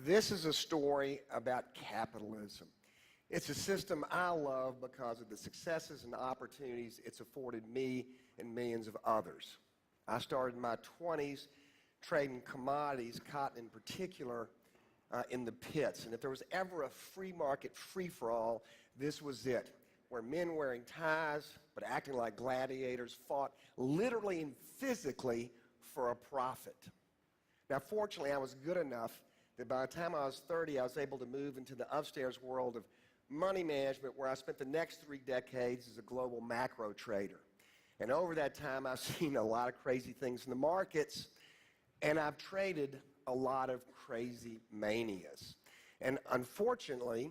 This is a story about capitalism. It's a system I love because of the successes and opportunities it's afforded me and millions of others. I started in my 20s trading commodities, cotton in particular, in the pits. And if there was ever a free market free-for-all, this was it, where men wearing ties but acting like gladiators fought literally and physically for a profit. Now, fortunately, I was good enough that by the time I was 30, I was able to move into the upstairs world of money management, where I spent the next 3 decades as a global macro trader. And over that time, I've seen a lot of crazy things in the markets, and I've traded a lot of crazy manias. And unfortunately,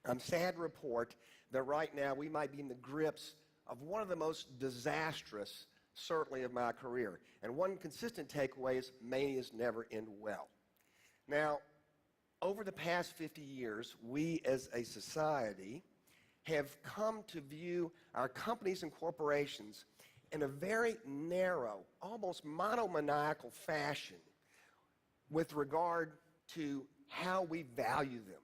I'm sad to report that right now we might be in the grips of one of the most disastrous, certainly, of my career. And one consistent takeaway is manias never end well. Now, over the past 50 years, we as a society have come to view our companies and corporations in a very narrow, almost monomaniacal fashion with regard to how we value them.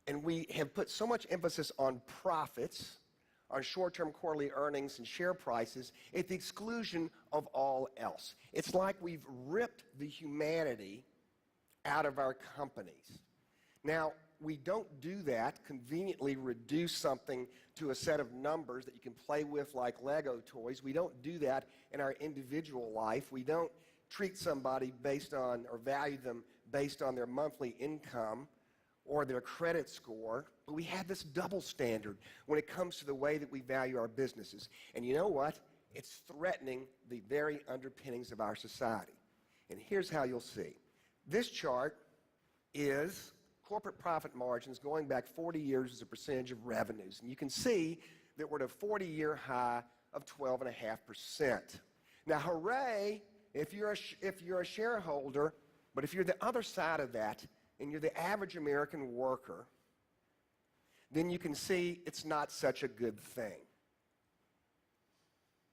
And we have put so much emphasis on profits, on short-term quarterly earnings and share prices, at the exclusion of all else. It's like we've ripped the humanity out of our companies. Now, we don't do that, conveniently reduce something to a set of numbers that you can play with like Lego toys. We don't do that in our individual life. We don't treat somebody based on, or value them based on their monthly income or their credit score. But we have this double standard when it comes to the way that we value our businesses. And you know what? It's threatening the very underpinnings of our society. And here's how you'll see. This chart is corporate profit margins going back 40 years as a percentage of revenues. And you can see that we're at a 40-year high of 12.5%. Now, hooray if you're a shareholder, but if you're the other side of that and you're the average American worker, then you can see it's not such a good thing.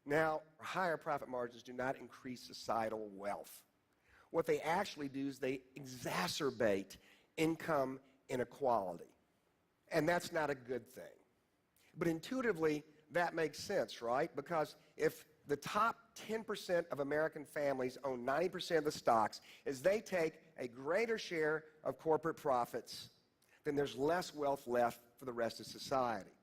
Now, higher profit margins do not increase societal wealth. What they actually do is they exacerbate income inequality. And that's not a good thing. But intuitively, that makes sense, right? Because if the top 10% of American families own 90% of the stocks, as they take a greater share of corporate profits, then there's less wealth left for the rest of society.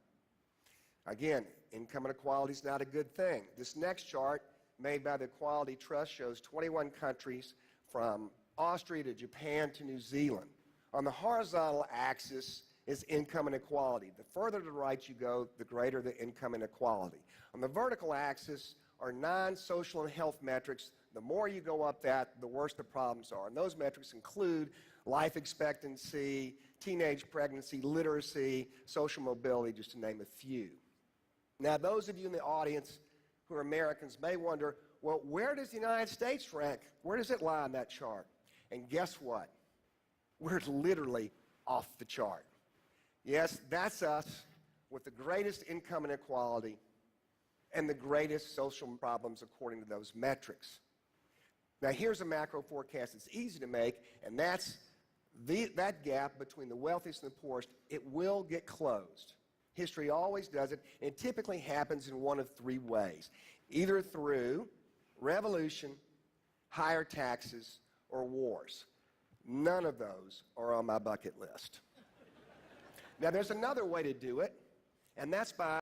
Again, income inequality is not a good thing. This next chart, made by the Equality Trust, shows 21 countries from Austria to Japan to New Zealand. On the horizontal axis is income inequality. The further to the right you go, the greater the income inequality. On the vertical axis are non-social and health metrics. The more you go up that, the worse the problems are. And those metrics include life expectancy, teenage pregnancy, literacy, social mobility, just to name a few. Now, those of you in the audience who are Americans may wonder, well, where does the United States rank? Where does it lie on that chart? And guess what? We're literally off the chart. Yes, that's us with the greatest income inequality and the greatest social problems according to those metrics. Now, here's a macro forecast that's easy to make, and that's that gap between the wealthiest and the poorest. It will get closed. History always does it, and it typically happens in one of 3 ways, either through revolution, higher taxes, or wars. None of those are on my bucket list. Now, there's another way to do it, and that's by